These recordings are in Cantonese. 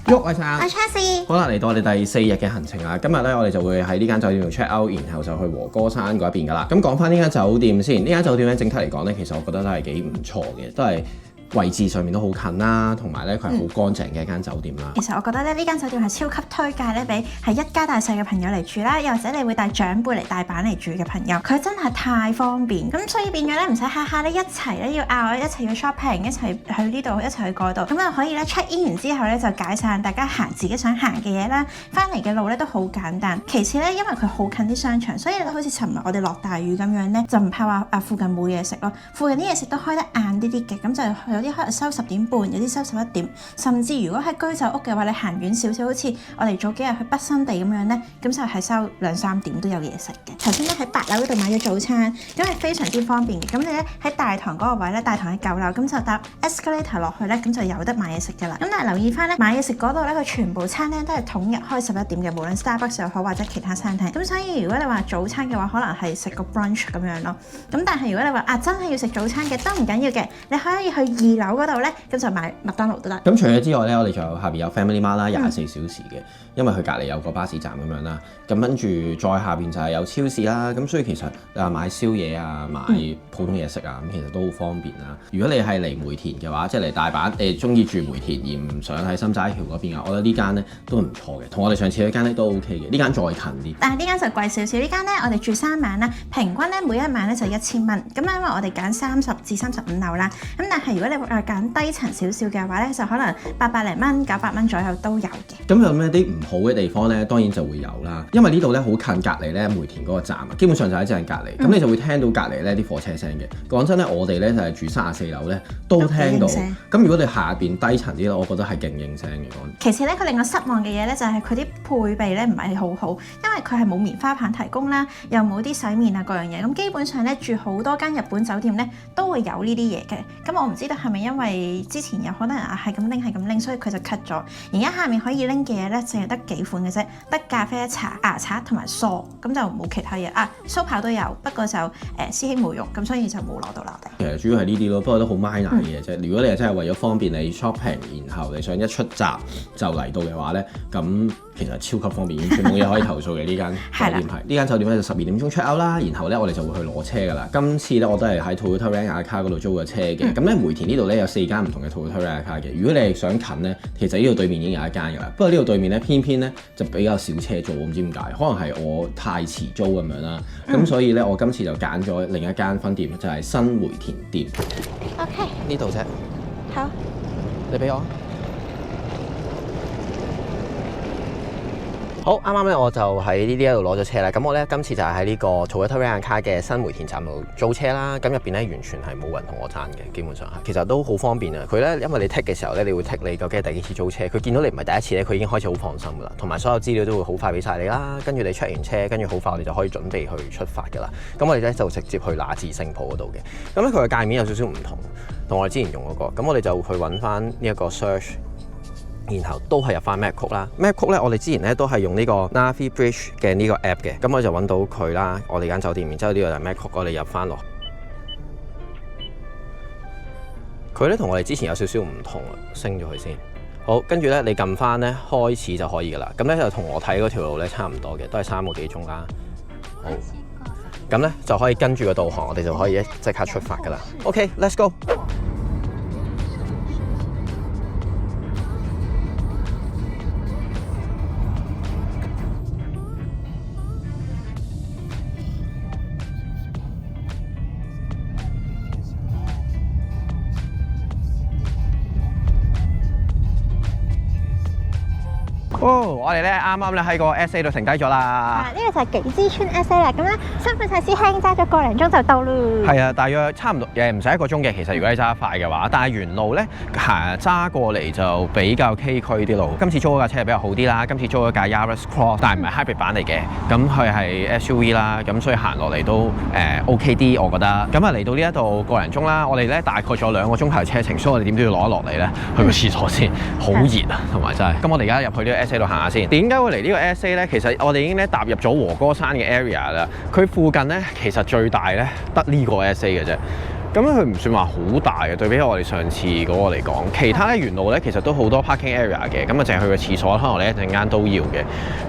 我係 Chelsea。好啦，嚟到我哋第4日嘅行程啦。今日咧，我哋就會喺呢間酒店度 check out，然後就去和歌山嗰一邊噶啦。咁講翻呢間酒店先，呢間酒店咧整體嚟講咧，其實我覺得都係幾唔錯嘅，都係位置上面都好近啦，同埋咧佢係好乾淨嘅一間酒店啦。其實我覺得咧呢間酒店係超級推介咧，俾係一家大細嘅朋友嚟住啦，又或者你會帶長輩嚟大阪嚟住嘅朋友，佢真係太方便。咁所以變咗咧唔使下下咧一齊咧要拗，一齊要 shopping， 一齊去呢度，一齊去嗰度。咁啊可以咧 check in 完之後咧就解散大家行自己想行嘅嘢啦。翻嚟嘅路咧都好簡單。其次咧因為佢好近啲商場，所以好似尋日我哋落大雨咁樣咧，就唔怕話附近冇嘢食咯。附近啲嘢食都開得晏啲啲嘅，咁就有啲可能收10點半，有啲收11點，甚至如果喺居酒屋嘅話，你行遠少少，好似我哋早幾日去北新地咁樣咧，咁就係收2、3點都有嘢食嘅。頭先咧喺8樓嗰度買咗早餐，咁係非常之方便嘅。咁你咧喺大堂嗰個位咧，大堂喺9樓，咁就搭 escalator 落去咧，咁就有得買嘢食㗎啦。咁但係留意翻咧，買嘢食嗰度咧，佢全部餐廳都係統日開11點嘅，無論 Starbucks 又好或者其他餐廳。咁所以如果你話早餐嘅話，可能係食個 brunch 咁樣咯。咁但係如果你話真係要食早餐嘅，都唔緊要嘅，你可以去2樓嗰度咧，咁就買麥當勞都得。咁除咗之外咧，我哋仲有下邊有 Family Mart 啦，24小時嘅，因為佢隔離有個巴士站咁樣啦。咁跟住再下邊就係有超市啦。咁所以其實買宵夜啊，買普通嘢食啊，咁其實都好方便啦。如果你係嚟梅田嘅話，即係嚟大阪，你中意住梅田而唔想喺心齋橋嗰邊啊，我覺得呢間咧都唔錯嘅，同我哋上次嗰間咧都 OK 嘅。呢間再近啲，但係呢間就貴少少。呢間咧我哋住3晚啦，平均咧每一晚咧就1000蚊。咁因為我哋揀30至35樓啦。咁但係如果你話揀低層少少嘅話咧，就可能800零蚊、900蚊左右都有嘅。咁有咩啲唔好嘅地方咧？當然就會有啦，因為呢度咧好近隔離咧梅田嗰個站啊，基本上就喺正隔離。咁你就會聽到隔離咧啲火車聲嘅。講真咧，我哋咧就係住34樓咧都聽到。咁如果你下邊低層啲咧，我覺得係勁應聲嘅。其次咧，佢令我失望嘅嘢咧就係佢啲配備咧唔係好好，因為佢係冇棉花棒提供啦，又冇啲洗面啊各樣嘢。咁基本上咧住好多間日本酒店咧都會有呢啲嘢嘅。咁我唔知道係咪因為之前有可能係咁拎，所以佢就 cut 咗。而家下面可以拎嘅嘢咧，淨係得幾款嘅啫，得咖啡茶、牙刷同埋梳，咁就冇其他嘢啊。鬚刨都有，不過就師兄冇用，咁所以就冇攞到留低。其實主要係呢啲咯，不過都好 minor 嘅嘢啫。如果你係真係為咗方便你 shopping，然後你想一出閘就嚟到嘅話咧，咁其實超級方便，完全冇嘢可以投訴嘅呢間酒店係。呢間酒店咧就12點鐘 check out 啦，然後咧我哋就會去攞車噶啦。今次咧我都係喺 Toyota Rent-A-Car 嗰度租嘅車嘅。咁咧梅田呢度咧有4間唔同嘅 Toyota Rent-A-Car 嘅。如果你係想近咧，其實呢度對面已經有一間㗎啦。不過呢度對面咧偏偏咧就比較少車租，我唔知點解，可能係我太遲租咁樣啦。咁所以咧我今次就揀咗另一間分店，就係新梅田店。OK。呢度啫。好。你俾我。好，啱啱咧我就喺呢啲一度攞咗車啦。咁我咧今次就係喺呢個 Toyota Rent-A-Car 嘅新梅田站度租車啦。咁入邊咧完全係冇人同我爭嘅，基本上係。其實都好方便啊。佢咧因為你 take 嘅時候咧，你會 take 你究竟係第幾次租車，佢見到你唔係第一次咧，佢已經開始好放心噶啦。同埋所有資料都會好快俾晒你啦。跟住你 check 完車，跟住好快我哋就可以準備去出發噶啦。咁我哋咧就直接去那智勝浦嗰度嘅。咁咧佢嘅界面有少少唔同，同我哋之前用嗰個。咁我哋就去揾翻呢一個 search。然後都係入翻 Map 曲啦 ，Map 曲咧，我哋之前咧都係用呢個 Navibridge 嘅呢個 app 嘅，咁我就揾到佢啦，我哋間酒店，然之後呢個就係 Map 曲，我哋入翻落，佢咧同我哋之前有少少唔同啊，升咗佢先，好，跟住咧你撳翻咧開始就可以噶啦，咁咧就同我睇嗰條路咧差唔多嘅，都係3個幾鐘啦，好，咁咧就可以跟住個導航，我哋就可以即刻出發噶啦 ，OK，let's go。哦，我哋咧啱啱咧喺個 SA 度停低咗啦。呢個就係紀之川 SA 啦。咁咧，新款細師兄揸咗個零鐘就到咯。係啊，大約差唔多唔使1個鐘嘅。其實如果你揸得快嘅話，但係沿路咧揸過嚟就比較崎嶇啲路。今次租嗰架車係比較好啲啦。今次租嗰架 Yaris Cross， 但係唔係 hybrid 版嚟嘅。咁佢係 SUV 啦，咁所以行落嚟都OK 啲，我覺得。咁啊嚟到呢一度個零鐘啦，我哋咧大概仲有2個鐘頭車程，所以我哋點都要攞落嚟咧去個廁所先，好熱啊，同埋真係。咁我哋而家入去呢個 SA 度行下先。點解會嚟呢個 SA 咧？其實我哋已經咧踏入咗和歌山嘅 area 啦。佢附近咧其實最大咧得呢個 SA 嘅啫。咁佢唔算話好大嘅，對比我哋上次嗰個嚟講，其他咧沿路咧其實都好多 parking area 嘅，咁啊淨係去個廁所，可能你一陣間都要嘅。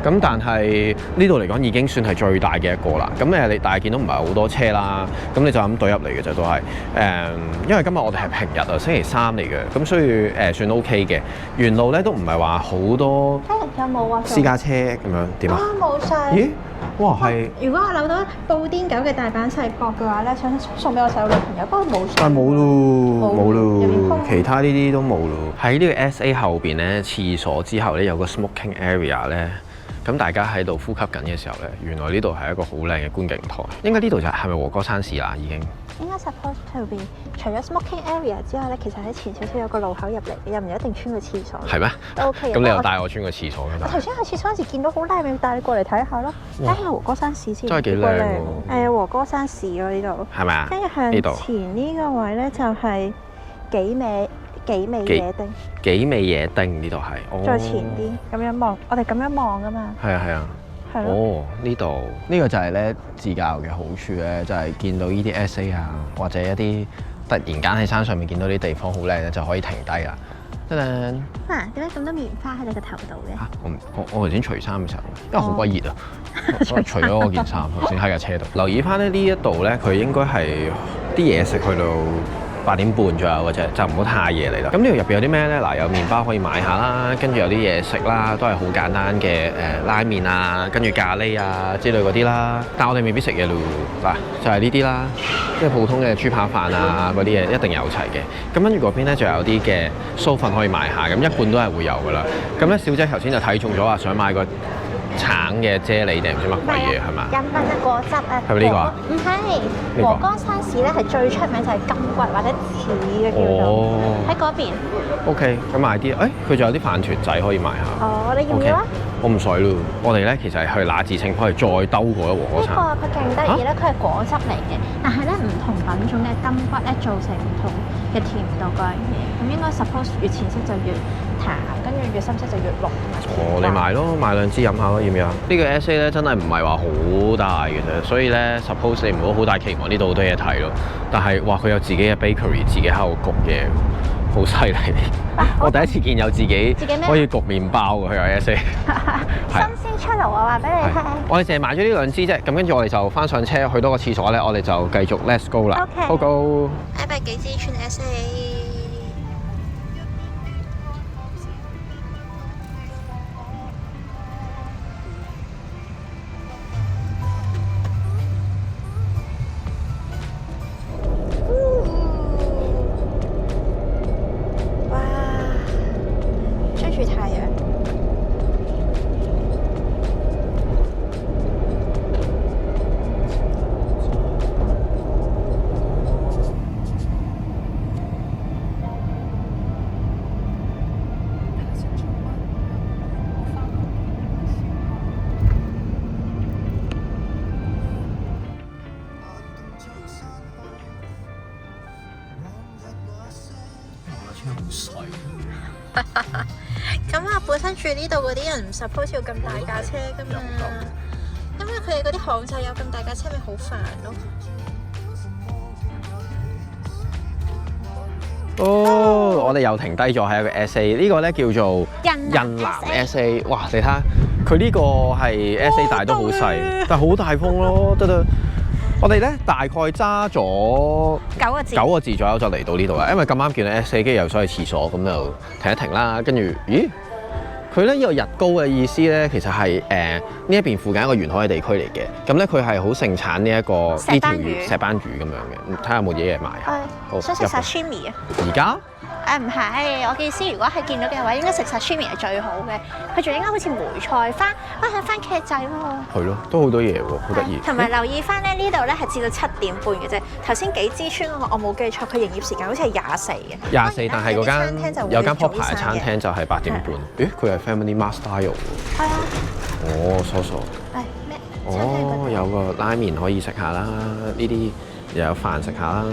咁但係呢度嚟講已經算係最大嘅一個啦。咁你但係見到唔係好多車啦，咁你就咁對入嚟嘅啫都係。因為今日我哋係平日啊，星期三嚟嘅，咁所以算 OK 嘅。沿路咧都唔係話好多有冇啊？私家車咁樣點啊？冇晒。咦？哇，係！如果我扭到布甸狗嘅大阪細角嘅話咧，想送俾我細路女朋友，不過冇。但係冇咯，冇咯，其他呢啲都冇咯。喺呢個 SA 後邊咧，廁所之後咧有個 smoking area 咧，咁大家喺度呼吸緊嘅時候咧，原來呢度係一個好靚嘅觀景台。應該呢度就係咪和歌山市啦？已經。應該 suppose to be 除咗 smoking area 之外咧，其實喺前少少有個路口入嚟，又唔一定穿個廁所。係咩？都 OK。咁你又帶我穿個廁所㗎？我頭先去廁所嗰時見到好靚，咪帶你過嚟睇下咯。睇下和歌山市先。真係幾靚喎！和歌山市喎呢度。係咪啊？跟住向前呢個位咧就係幾味野丁。幾味野丁呢度係。再前啲，咁樣望，我哋咁樣望㗎嘛。係啊係啊。哦，呢度呢個就係咧自駕遊嘅好處咧，就係見到呢啲 SA 啊，或者一啲突然間喺山上面見到啲地方好靚咧，就可以停低啦。得啦。嗱，點解咁多棉花喺你個頭度嘅？嚇，我頭先除衫嘅時候，因為好鬼熱啊，我除咗我件衫，頭先喺架車度。留意翻咧呢一度咧，佢應該係啲嘢食去到8點半左右嘅啫，就唔好太夜嚟啦。咁呢度入邊有啲咩咧？嗱，有麵包可以買下啦，跟住有啲嘢食啦，都係好簡單嘅拉麵啊，跟住咖喱啊之類嗰啲啦。但我哋未必食嘢咯。嗱，就係呢啲啦，即係普通嘅豬扒飯啊嗰啲嘢一定有齊嘅。咁跟住嗰邊咧就有啲嘅酥粉可以買下，咁一貫都係會有噶啦。咁咧小姐頭先就睇中咗話想買個橙嘅啫喱定唔知乜鬼嘢係嘛？飲品啊，果汁啊。係咪呢個啊？唔係，和歌山市咧係最出名就係金骨或者柿嘅叫做。喺嗰邊。OK， 咁買啲，佢仲有啲飯團仔可以買下。哦，你要唔要啊？我唔使咯，我哋咧其實係去那智勝可以再兜過一和歌山。呢個佢勁得意咧，佢係果汁嚟嘅，但係咧唔同品種嘅金骨咧做成唔同嘅甜度嗰樣嘢。咁應該 suppose 越淺色就越淡，跟住越深色就越濃。哦，你買咯，買2支飲下咯，要唔要啊？呢個 SA 咧真係唔係話好大嘅啫，所以咧 suppose 你唔好好大期望呢度好多嘢睇咯。但係哇，佢有自己嘅 bakery， 自己喺度焗嘢。好犀利！我第一次見有自己可以焗麵包嘅，佢有 SA。新鮮出爐啊！話俾你聽。我哋淨係買咗呢2支啫，咁跟住我哋就翻上車去多個廁所咧，我哋就繼續 let's go 啦。Go go！買埋幾支串 SA。咁啊，本身住呢度嗰啲人唔 suppose 要咁大架車噶嘛，因為佢哋嗰啲巷仔有咁大架車，咪好煩咯。哦，我哋又停低咗喺一個 SA， 呢個咧叫做印南 SA。哇，你睇下佢呢個係 SA， 但係都好細，但係好大風咯，得。我哋咧大概揸咗9個字左右就嚟到呢度啦，因為咁啱見到 SA， 跟住又想去廁所，咁就停一停啦。跟住，咦？佢咧呢個日高嘅意思咧，其實係呢一邊附近一個沿海嘅地區嚟嘅。咁咧佢係好盛產呢一個呢條魚石斑魚咁樣嘅。睇下有冇嘢賣下。好，想食 sashimi 啊？而家？唔係，我嘅意思，如果係見到嘅話，應該食 sashimi 係最好嘅。佢仲應該好似梅菜花，係番茄仔喎。係咯，都好多嘢喎，好得意。同埋留意翻咧，呢度咧係至到7點半嘅啫。頭先幾支村嗰個我冇記錯，佢營業時間好似係24嘅。24，但係嗰間有間 pop 牌嘅餐廳就係8點半。咦，佢係 Family Mart Style 喎。係啊。哦，傻傻。係咩？哦，有個拉麵可以食下啦，呢啲又有飯食下啦，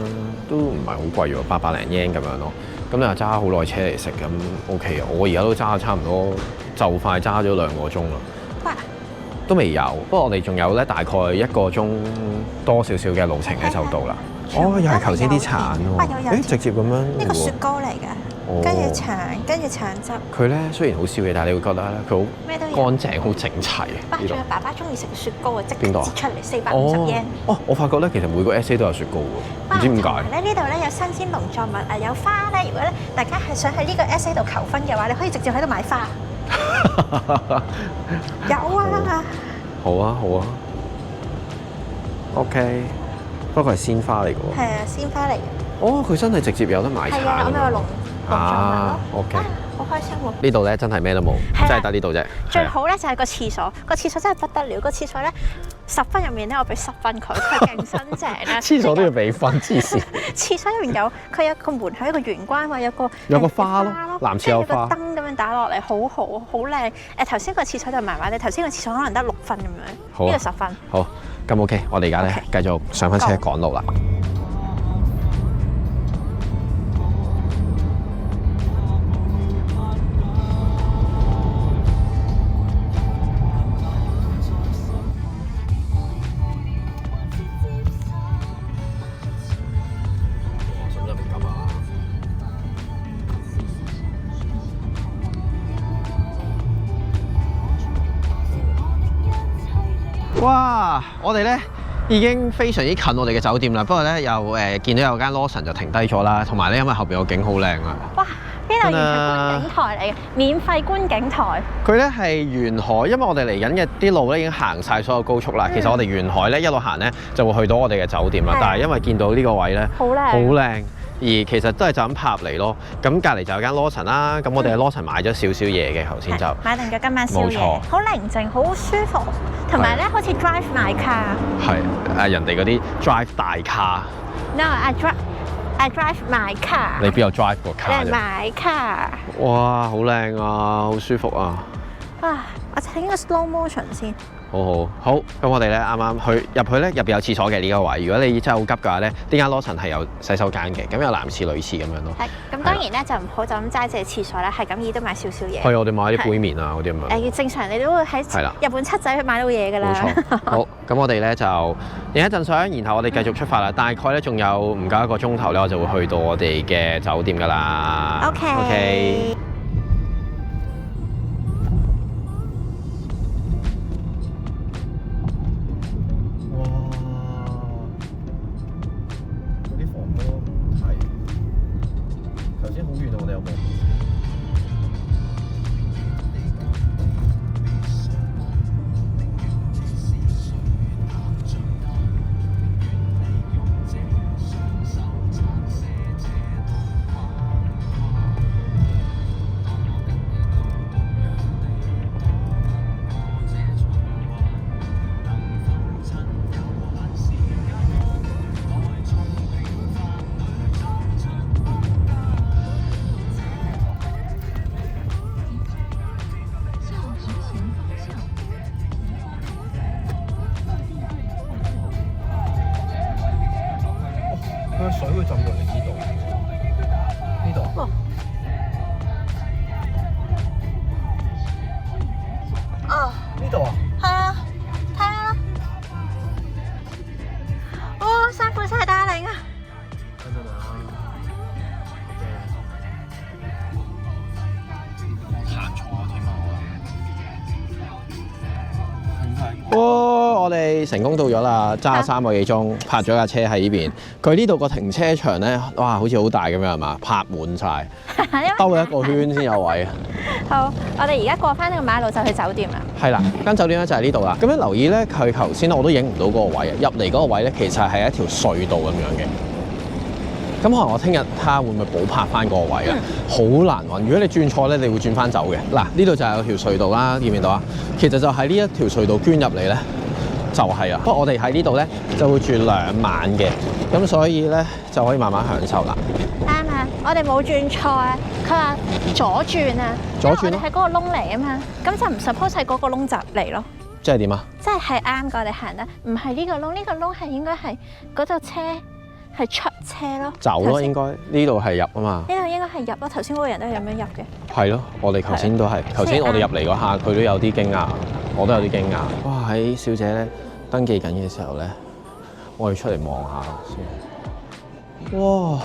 都唔係好貴喎，800零yen咁樣咯。咁你又揸好耐車嚟食咁 OK 啊！我而家都揸差唔多，就快揸咗2個鐘啦。哇！都未有，不過我哋仲有咧大概1個鐘多少少嘅路程咧就到啦。哦，又係頭先啲橙喎。誒，直接咁樣。呢個雪糕嚟㗎，跟住橙汁。佢咧雖然好少嘢，但係你會覺得咧佢好乾淨、好整齊。哇！仲有爸爸中意食嘅雪糕啊，即刻邊度折出嚟450 yen。哦，我發覺咧其實每個 SA 都有雪糕喎，唔知點解。咧呢度咧有新鮮農作物啊，有花咧。如果咧大家係想喺呢個 SA 度求婚嘅話，你可以直接喺度買花。有啊。好啊，好啊。OK。不過係鮮花嚟嘅喎。係啊，鮮花嚟嘅。哦，佢真係直接有得買橙。係啊，我咪話農作物咯。OK。好開心喎！呢度咧真係咩都冇，真係得呢度啫。最好咧就係個廁所，個廁所真係不得了。個廁所咧10分入面咧，我俾10分佢，佢勁新淨啦。廁所都要俾分，黐線。廁所入面有佢有個門口，一個玄關嘛，有個花咯，男廁有花。燈咁樣打落嚟，好好好靚。頭先個廁所就麻麻地，頭先個廁所可能得6分咁樣，呢個10分。好，咁 OK，我哋而家咧繼續上翻車趕路啦。哇！我哋咧已經非常之近我哋嘅酒店啦，不過咧又見到有間 Lawson 就停低咗啦，同埋咧因為後邊個景好靚啊！哇！呢度完全觀景台嚟嘅，免費觀景台。佢咧係沿海，因為我哋嚟緊嘅啲路咧已經行晒所有高速啦。其實我哋沿海咧一路行咧就會去到我哋嘅酒店啦，但係因為見到呢個位咧好靚，好靚。而其實都係就咁拍入嚟咯。咁隔離就有間 Lawson 啦。咁我哋喺 Lawson 買咗少少嘢嘅，頭先就買定咗今晚宵夜。冇錯，好寧靜，好舒服，同埋咧好似 drive my car。係人哋嗰啲 drive 大 car。No，I drive my car。你邊有 drive 個 car 啫？My car。哇，好靚啊，好舒服啊！哇，我整個 slow motion 先。好，咁我哋咧啱啱入去咧，入邊有廁所嘅呢個位。如果你真係好急嘅話咧，呢間 Lawson 係有洗手間嘅，咁有男廁女廁咁樣咯。係，咁當然咧就唔好就咁齋借廁所啦，係咁意都買少少嘢。係，我哋買啲杯麵啊嗰啲咁樣。正常你都會喺日本七仔去買到嘢㗎啦。冇錯。好，咁我哋咧就影一陣相，然後我哋繼續出發啦。大概咧仲有唔夠1個鐘頭咧，我就會去到我哋嘅酒店㗎啦。OK。水會浸到嚟呢度，呢度。啊！呢度啊？係啊，睇下啦。哇！辛苦晒大領啊！行錯添啊！哇！我哋成功到咗啦，揸咗3個幾鐘，泊咗架車喺呢邊。佢呢度個停車場咧，哇，好似好大咁樣係嘛？泊滿晒，兜咗1個圈先有位。好，我哋而家過翻呢個馬路就去酒店啦。係啦，間酒店咧就喺呢度啦。咁樣留意咧，佢頭先我都影唔到嗰個位啊。入嚟嗰個位咧，其實係一條隧道咁樣嘅。咁可能我聽日睇下會唔會補泊翻嗰個位啊？好難揾。如果你轉錯咧，你會轉翻走嘅。嗱，呢度就係有條隧道啦，見唔見到啊？其實就喺呢一條隧道捐入嚟咧。就係啊，不過我哋喺呢度咧就會住2晚嘅，咁所以咧就可以慢慢享受啦。啱啊，我哋冇轉錯啊，佢話左轉啊，左轉咯，係嗰個窿嚟啊嘛，咁就唔 suppose 係嗰個窿就嚟咯。即係點啊？即係啱嘅，我哋行得唔係呢個窿，呢個窿係應該係嗰度車係出車咯，走咯應該，呢度係入啊嘛。呢度應該係入咯，頭先嗰個人都係咁樣入嘅。係咯，我哋頭先都係，頭先我哋入嚟嗰下，佢都有啲驚訝，我都有啲驚訝。哇！喺小姐咧登記緊嘅時候咧，我哋出嚟望下先。哇！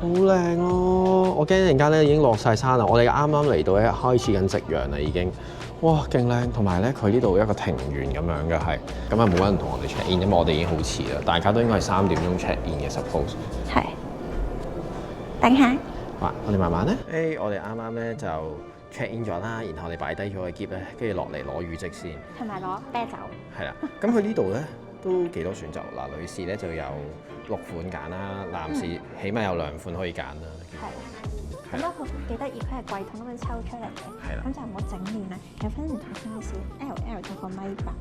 好靚咯！我驚一陣間咧已經落晒山啦。我哋啱啱嚟到咧，開始緊夕陽啦已經。哇，勁靚！同埋咧，佢呢度一個庭園咁樣嘅係，咁啊冇人同我哋 check in，因為我哋已經好遲啦。大家都應該係3點鐘 check in 嘅 suppose。係。等下。哇！我哋慢慢咧。我哋啱啱咧就 check in 咗啦，然後我哋擺低咗個篋咧，跟住落嚟攞乳漬先。同埋攞啤酒。係啦，咁佢呢度咧都幾多選擇嗱，女士咧就有6款揀啦，男士起碼有2款可以揀啦。係，咁都好幾得意，佢係櫃桶咁樣抽出嚟嘅，咁就唔好整亂啦。有分唔同 size，L 就個米8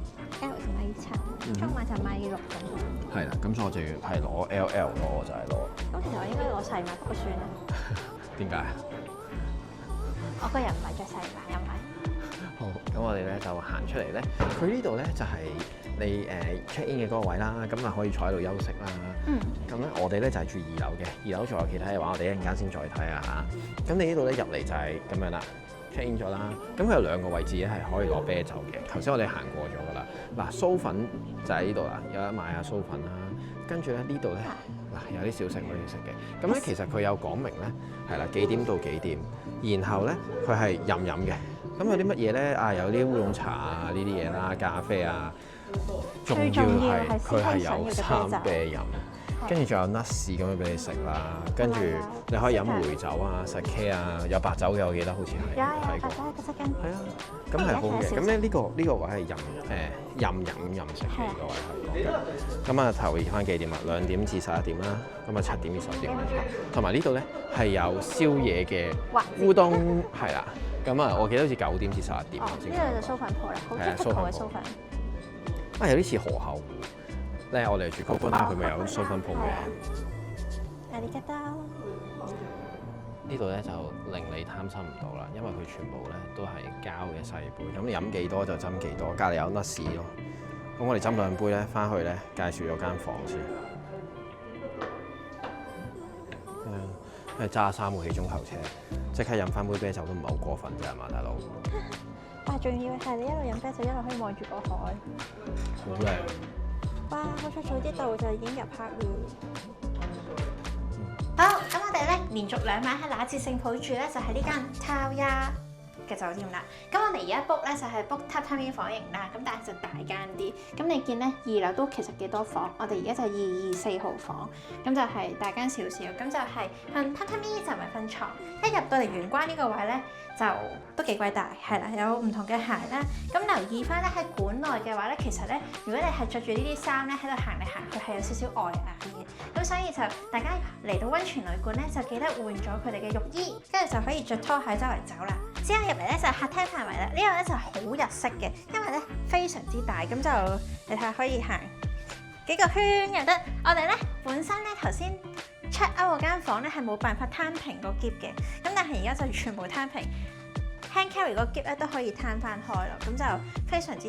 ，L 就米7，中碼就米6咁樣。係啦，咁所以我就係攞 LL 咯，就係攞。咁其實我應該攞細碼，不過算啦。點解？我個人唔係着細碼，因為。好，咁我哋咧就行出嚟咧，佢呢度咧就係你check in 嘅嗰個位啦，咁啊可以坐喺度休息啦。咁咧我哋咧就係住2樓嘅，2樓仲有其他嘢玩，我哋一陣間先再睇下嚇。咁你呢度咧入嚟就係咁樣啦 ，check in 咗啦。咁佢有2個位置咧係可以攞啤酒嘅，頭先我哋行過咗噶啦。嗱，酥粉就喺呢度啦，有得買下酥粉啦。跟住咧呢度咧嗱有啲小食可以食嘅。咁咧其實佢有講明咧係啦幾點到幾點，然後咧佢係任飲嘅。咁有啲乜嘢咧？啊，有啲烏龍茶啊，呢啲嘢啦，咖啡啊，仲要係佢係有3啤飲，跟住仲有 nuts 咁樣俾你食啦，跟住你可以飲梅酒啊、sake 啊，有白酒嘅我記得好似係睇過。係啊，咁係好嘅。咁咧呢個位係任飲任食嘅呢個位係講緊。咁啊頭翻幾點啊？2點至11點啦。咁啊7點至10點。同埋呢度咧係有宵夜嘅烏冬，係啦。咁啊，我記得好似9點至11點。呢度就酥粉鋪啦，好中意嘅酥粉。啊，有啲似河口咧，我哋住高官啦，佢咪有酥粉鋪嘅。阿里吉多。呢度咧就令你貪心唔到啦，因為佢全部咧都係膠嘅細杯，咁你飲幾多就斟幾多。隔離有 nuts 咯，咁我哋斟2杯咧，翻去咧介紹咗間房先。因為揸3個幾鐘頭車，即刻飲翻杯啤酒都唔係好過分啫，係嘛，大佬？啊，仲要係你一路飲啤酒，一路可以望住個海，好靚！哇，好彩早啲到就已經入黑了。好，咁我哋咧連續2晚喺那智勝浦住咧，就係呢間 Tauya嘅酒店啦。咁我哋而家 book 咧就係 book榻榻米房型啦，咁但係就大間啲。咁你見咧2樓都其實幾多房，我哋而家就224號房，咁就係大間少少。咁就係榻榻米就唔係瞓床。一入到嚟玄關呢個位咧，就都幾鬼大，係啦，有唔同嘅鞋啦。咁留意翻咧喺館內嘅話咧，其實咧如果你係着住呢啲衫咧喺度行嚟行去，係有少少礙眼嘅。咁所以就大家嚟到溫泉旅館咧，就記得換咗佢哋嘅浴衣，跟住就可以着拖鞋周圍走啦。之後入嚟咧就係客廳範圍啦，呢個咧就係好日式嘅，因為咧非常之大，咁就你睇下可以行幾個圈又得。我哋咧本身咧頭先 check out 嗰間房咧係冇辦法攤平個篋嘅，咁但係而家就全部攤平 hand carry 個篋咧都可以攤翻開咯，咁就非常之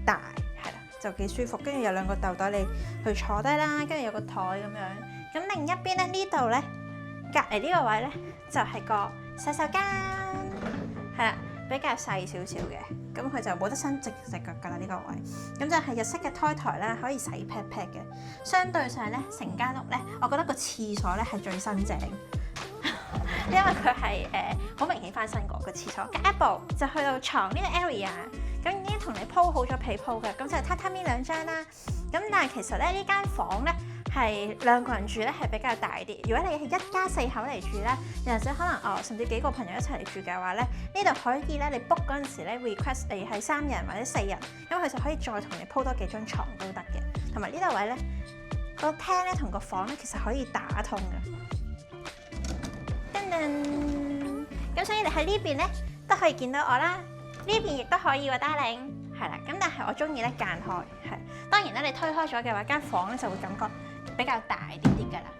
大，係啦，就幾舒服。跟住有2個竇袋你去坐低啦，跟住有個台咁樣。咁另一邊咧呢度咧隔離呢個位咧就係個洗手間。係啦，比較細少少嘅，咁佢就冇得伸直隻腳㗎啦呢個位，咁就係日式嘅胎台啦，可以洗 pat pat 嘅。相對上咧，成間屋咧，我覺得個廁所咧係最新淨，因為佢係好明顯翻新過個廁所。隔一步就去到床呢個 area，咁已經同你鋪好咗被鋪嘅，咁就榻榻米2張啦。咁但係其實咧呢間房咧，係2個人住咧，係比較大啲。如果你係1家4口嚟住咧，又或者可能甚至幾個朋友一齊嚟住嘅話咧，呢度可以咧，你 book 嗰陣時咧 request 你係3人或者4人，咁佢就可以再同你鋪多幾張床都得嘅。同埋呢度位咧，個廳咧同個房咧其實可以打通嘅。噔噔，咁所以你喺呢邊咧都可以見到我啦，呢邊亦都可以喎 darling。係啦，咁但係我中意咧間開，係當然咧你推開咗嘅話，間房咧就會感覺比較大啲㗎啦。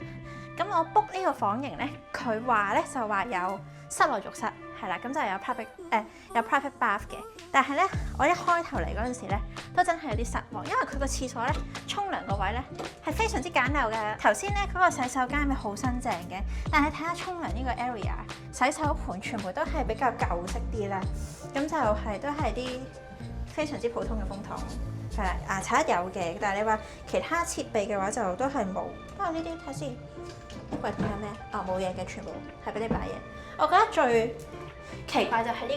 咁我 book 呢個房型咧，佢話咧就話有室內浴室，係係啦，咁就有 private bath 嘅。但係咧，我一開頭嚟嗰陣時咧，都真係有啲失望，因為佢個廁所咧，沖涼個位咧係非常之簡陋嘅。頭先咧嗰個洗手間咪好新淨嘅，但係睇下沖涼呢個 area， 洗手盆全部都係比較舊式啲啦，咁就都係啲非常之普通嘅風筒。係啦，牙刷有嘅，但係你話其他設備嘅話就都係冇。不過呢啲睇先，喂，仲有咩？哦，冇嘢嘅，全部係俾你擺嘢。我覺得最奇怪就係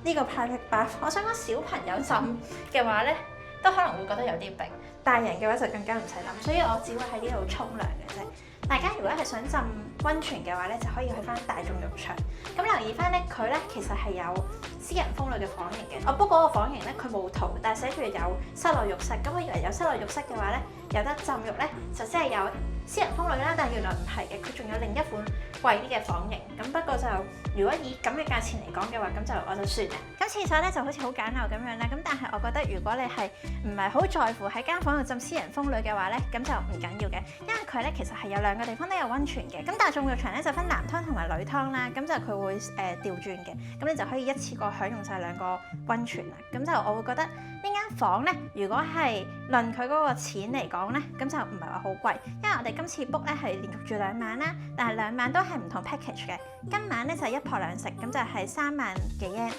呢個 private bath。我想講小朋友浸嘅話咧，都可能會覺得有啲逼，大人嘅話就更加唔使諗。所以我只會喺呢度沖涼嘅啫。大家如果係想浸溫泉嘅話咧，就可以去翻大眾浴場。咁留意翻咧，佢咧其實係有私人風呂嘅房型嘅。我 book 嗰個房型咧，佢冇圖，但係寫住有室內浴室。咁我以為有室內浴室嘅話咧，有得浸浴咧，就即係有私人風呂啦。但係原來唔係嘅，佢仲有另一款貴啲嘅房型。咁不過就如果以咁嘅價錢嚟講嘅話，咁就我就算啦。咁廁所咧就好似好簡陋咁樣啦。咁但係我覺得如果你係唔係好在乎喺間房度浸私人風呂嘅話咧，咁就唔緊要嘅，因為佢咧其實係有兩個地方都有溫泉嘅。咁大眾浴場咧就分男湯同埋女湯啦，咁就佢會調轉嘅，咁你就可以一次過享用晒兩個溫泉啦。咁就我會覺得呢間房咧，如果係論佢嗰個錢嚟講咧，咁就唔係話好貴，因為我哋今次 book 咧係連續住2晚啦，但係2晚都係唔同 package 嘅。今晚咧就一泊兩食，咁就係3萬幾 yen。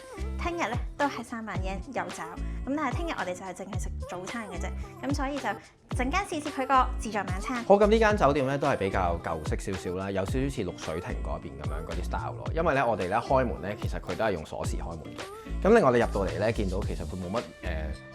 聽日咧都係3萬 yen 有找，咁但係聽日我哋就係淨係食早餐嘅啫，咁所以就陣間試佢個自助晚餐。好，咁呢間酒店咧都係比較舊式少少啦，有少少似綠水亭嗰邊咁樣嗰啲 style 咯。因為咧我哋咧開門咧，其實佢都係用鎖匙開門嘅。咁另外你入到嚟咧，見到其實佢冇乜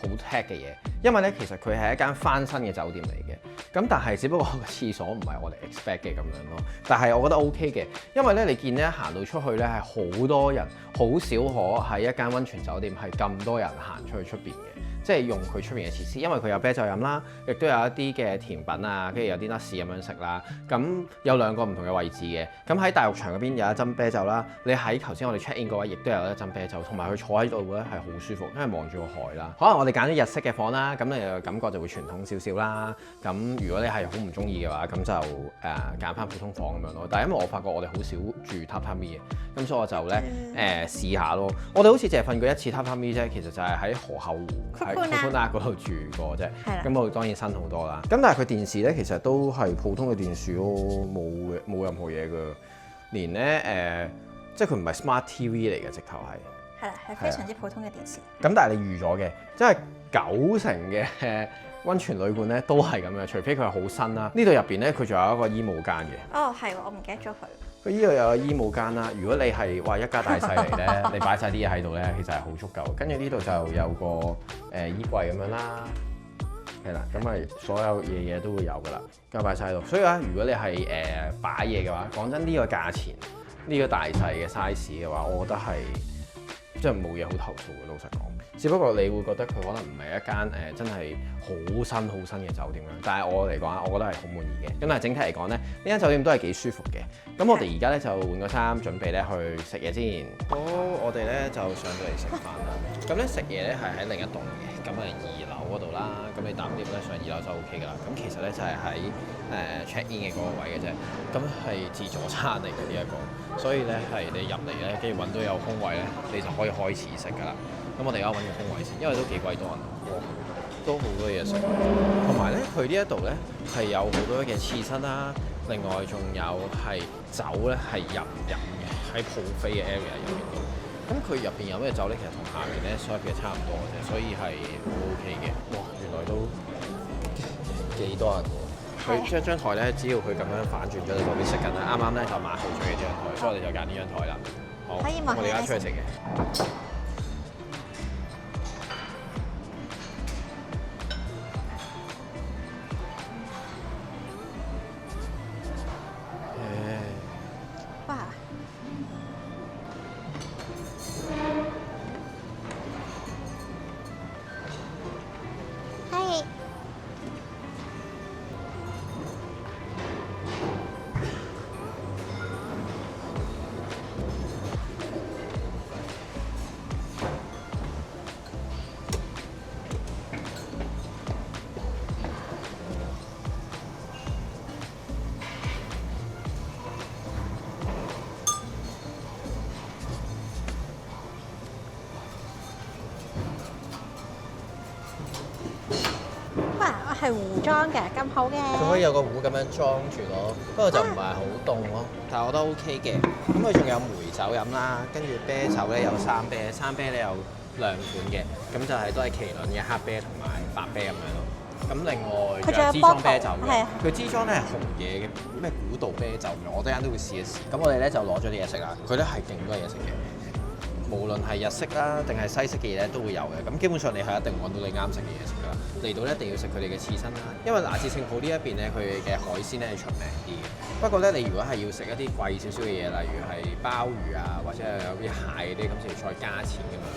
好 tech 嘅嘢，因為咧其實佢係一間翻新嘅酒店嚟嘅。咁但係只不過個廁所唔係我哋 expect 嘅咁樣咯。但係我覺得 OK 嘅，因為咧你見咧行到出去咧係好多人，好少可喺一間溫泉酒店係咁多人行出去出邊嘅。即係用佢出面嘅設施，因為佢有啤酒飲啦，亦都有一啲嘅甜品啊，跟住有啲 nuts 咁樣食啦。咁有2個唔同嘅位置嘅。咁喺大浴場嗰邊有一樽啤酒啦。你喺頭先我哋 check in 嗰位亦都有一樽啤酒，同埋佢坐喺度咧係好舒服，因為望住個海啦。可能我哋揀咗日式嘅房啦，咁你嘅感覺就會傳統少少啦。咁如果你係好唔中意嘅話，咁就揀翻普通房咁樣咯。但係因為我發覺我哋好少住榻榻米嘅，咁所以我就咧試下咯。我哋好似淨係瞓過一次榻榻米啫，其實就係喺河口湖。喺嗰度住過啫，咁我當然新好多啦。咁但係佢電視咧，其實都係普通嘅電視咯，冇任何嘢㗎。連咧即係佢唔係 Smart TV 嚟嘅，直頭係。係啦，係非常之普通嘅電視。咁但係你預咗嘅，即係90%嘅溫泉旅館咧都係咁樣，除非佢係好新啦。呢度入邊咧，佢仲有一個衣帽間嘅。哦，係，我唔記得咗佢。佢呢度有個衣帽間啦，如果你係話一家大細嚟咧，你擺晒啲嘢喺度咧，其實係好足夠。跟住呢度就有個衣櫃咁樣啦，係啦，咁咪所有嘢都會有噶啦，咁擺晒喺度。所以咧，如果你係擺嘢嘅話，講真呢個價錢，呢個大細嘅 size 嘅話，我覺得係即係冇嘢好投訴嘅，老實講。只不過你會覺得佢可能唔係一間真係好新嘅酒店啦，但係我嚟講，我覺得係好滿意嘅。咁但係整體嚟講咧，呢間酒店都係幾舒服嘅。咁我哋而家咧就換個衫，準備咧去食嘢先。好，我哋咧就上到嚟食飯啦。咁咧食嘢咧係喺另一棟嘅，咁係2樓嗰度啦。咁你搭 lift 咧上2樓就 OK 㗎啦。咁其實咧就係喺check in 嘅嗰個位嘅啫。咁係自助餐嚟嘅呢一個，所以咧係你入嚟咧，跟住揾到有空位咧，你就可以開始食㗎啦。咁我哋而家揾個空位先，因為都幾鬼多人，都好多嘢食。同埋咧，佢呢一度咧係有好多嘅刺身啦，另外仲有係酒咧係任飲嘅，喺 buffet 嘅 area 入邊度。咁佢入邊有咩酒咧？其實同下面咧 serve 嘅差唔多嘅啫，所以係好 OK 嘅。哇，原來都幾多人喎！佢張台咧，只要佢咁樣反轉咗，你嗰邊食緊啦。啱啱咧就買好咗嘅呢張台，所以我哋就揀呢張台啦。好，我哋而家出去食嘅。係壺裝嘅，咁好嘅。佢可以有個壺咁樣裝住咯，不過就唔係好凍咯，但係我覺得 OK 嘅。咁佢仲有梅酒飲啦，跟住啤酒咧有生啤咧有2款嘅，咁就係都係麒麟嘅黑啤同埋白啤咁樣咯。咁另外仲有支裝啤酒嘅，佢支裝咧係紅嘢嘅，咩古道啤酒咁樣，我等陣都會試一試。咁我哋咧就攞咗啲嘢食啦，佢咧係勁多嘢食嘅。無論係日式啦，定係西式嘅嘢咧，都會有嘅。咁基本上你係一定揾到你啱食嘅嘢食㗎啦。嚟到咧一定要食佢哋嘅刺身啦，因為拿至聖浦呢一邊咧，佢嘅海鮮咧係出名啲嘅。不過咧，你如果係要食一啲貴少少嘅嘢，例如係鮑魚啊，或者係有啲蟹嗰啲，咁就要再加錢㗎嘛。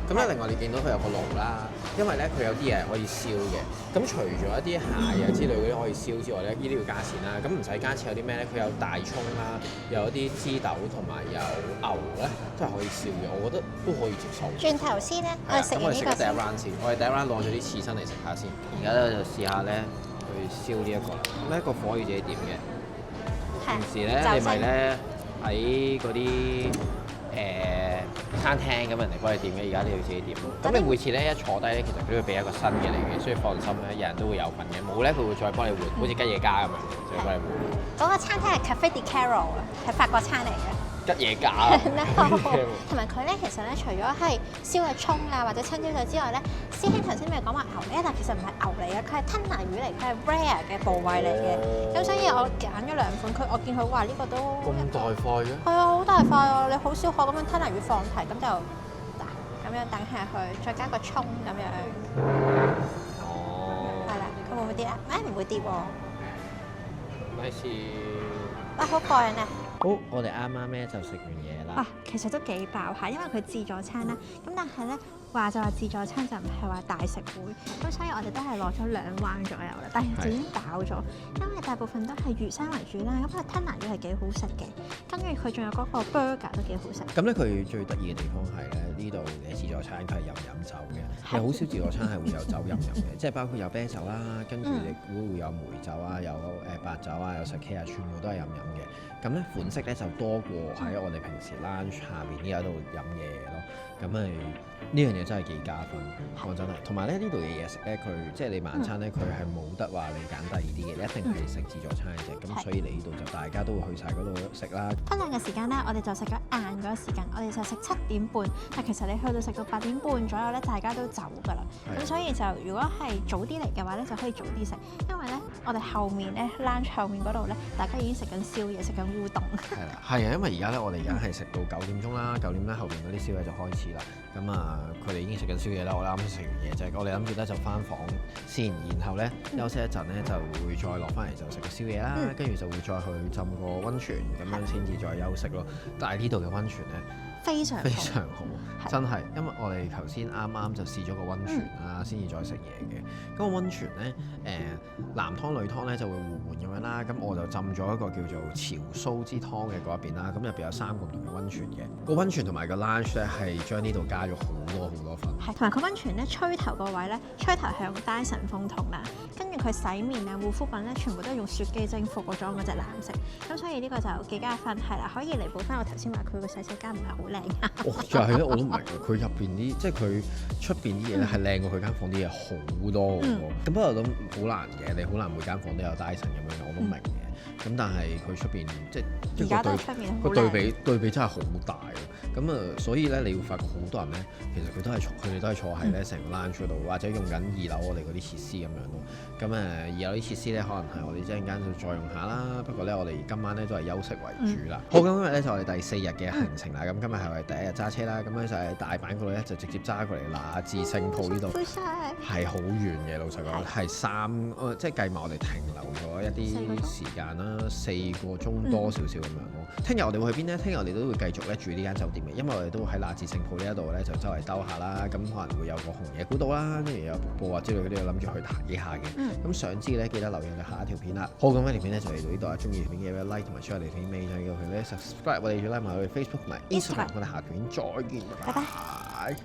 咁咧，另外你見到佢有個爐啦，因為咧佢有啲嘢可以燒嘅。咁除咗一啲蟹啊之類嗰啲可以燒之外咧，呢啲要加錢啦。咁唔使加錢有啲咩咧？佢有大葱啦，有一啲枝豆同埋有牛咧，都係可以燒嘅。我覺得都可以接受。轉頭先咧，我哋食完呢個第一 round 先，我哋第一 round 攞咗啲刺身嚟食下先。而家咧就試下咧去燒呢一個啦。咁呢個火要自己點嘅。平時咧你咪咧喺嗰啲餐廳咁人哋幫你點嘅，而家你要自己點。咁你每次咧一坐低咧，其實佢都會俾一個新嘅嚟嘅，所以放心咧，人人都會有份嘅。冇咧佢會再幫你換，好似吉野家咁樣，就幫你換。嗰個餐廳係 Cafe di Caro 啊，係法國餐嚟嘅。吉野家啊！同埋佢咧，其實咧，除咗係燒嘅葱啊或者青椒水之外咧，師兄頭先咪講話牛咧，但其實唔係牛嚟嘅，佢係吞拿魚嚟，佢係 rare 嘅部位嚟嘅。咁所以我揀咗2款，我見佢話呢個都咁大塊嘅。係啊，好大塊啊！你好少可咁樣吞拿魚放題，咁就嗱咁樣等下去，再加個葱咁樣。哦。係啦，佢會唔會跌啊？唔會跌喎。Nice。哇，好過癮啊！好，我哋啱啱咧就食完嘢啦。哇，其實都幾飽下，因為佢自助餐啦。咁但係咧話就話自助餐就唔係話大食會，咁所以我哋都係攞咗2彎左右啦。但係就已經飽咗，因為大部分都係魚生為主啦。咁佢吞拿魚係幾好食嘅，跟住佢仲有嗰個 burger 都幾好食。咁咧佢最得意嘅地方係咧，呢度嘅自助餐佢係飲酒嘅，係好少自助餐係會有酒飲嘅，即係包括有啤酒啦，跟住亦會有梅酒啊，有白酒啊，有 sake 啊，全部都係飲嘅。咁咧款式咧就多過喺我哋平時 lunch 下面呢度飲嘢咯。咁咪呢樣嘢真係幾加分，講真係。同埋咧呢度嘅嘢食咧，佢即係你晚餐咧，佢係冇得話你揀第二啲嘅，你一定係食自助餐嘅啫。咁所以你呢度就大家都會去晒嗰度食啦。分享嘅時間咧，我哋就食咗晏嗰個時間，我哋就食7點半。但其實你去到食到8點半左右咧，大家都走㗎啦。咁所以就如果係早啲嚟嘅話咧，就可以早啲食，因為咧我哋後面咧 lunch 後面嗰度咧，大家已經食緊宵夜，食緊烏冬。係啦，係啊，因為而家咧我哋而家係食到9點鐘啦，9點咧後邊嗰啲宵夜就開始啦。咁啊，佢哋已經食緊宵夜啦，我哋啱啱食完嘢啫。我哋諗住咧就翻房先，然後咧休息一陣咧就會再落翻嚟就食個宵夜啦，跟住就會再去浸個溫泉，咁樣先至再休息咯。但係呢度嘅溫泉咧非常好，真係，因為我哋頭先啱啱就試咗個溫泉啦，先至再食嘢嘅。咁個溫泉咧，男湯女湯咧就會互換咁樣啦。咁我就浸咗一個叫做潮蘇之湯嘅嗰一邊啦。咁入邊有3個唔同嘅溫泉嘅。個溫泉同埋個 lunch 咧係將呢度加咗好多分。係，同埋佢溫泉咧吹頭個位咧，吹頭係用 Dyson 風筒啦。跟住佢洗面啊、護膚品咧，全部都係用雪肌精復過咗嗰隻藍色。咁所以呢個就幾加分，係啦，可以彌補翻我頭先話佢個洗手間唔係好靚。就係咧，我都唔明佢入邊啲，即係佢出邊啲嘢咧，係靚過佢間房啲嘢好多嘅喎。咁不過都好難嘅，你好難每間房都有 Dyson 咁樣，我都明嘅。咁但係佢出邊即係而家都出面個對比真係好大。咁啊，所以咧你會發覺好多人咧，其實佢哋都係坐喺咧成個 lounge 度，或者用緊2樓我哋嗰啲設施咁樣咯。咁2樓啲設施咧，可能係我哋一陣間就再用下啦。不過咧，我哋今晚咧都係休息為主啦。好，咁今日咧就我哋第4日嘅行程啦。咁今日係我哋第1日揸車啦。咁咧就喺大阪嗰度咧就直接揸過嚟拿至聖浦呢度，係好遠嘅。老實講係即係計埋我哋停留咗一啲時間啦，4個鐘多少少咁樣咯。聽日我哋會去邊咧？聽日我哋都會繼續咧住呢間酒店嘅，因為我哋都會喺拿至聖浦呢一度咧就周圍兜下啦。咁可能會有個紅野古道啦，跟住有瀑布啊之類嗰啲，我諗住去睇下嘅。咁想知咧，記得留意我哋下一條片啦。好，咁呢條片咧就嚟到呢度啊！中意條片嘅 like 同埋 share 我哋片尾，仲要佢咧 subscribe 我哋，要 like 埋我哋 Facebook 同埋 Instagram。我哋下條片再見，拜拜。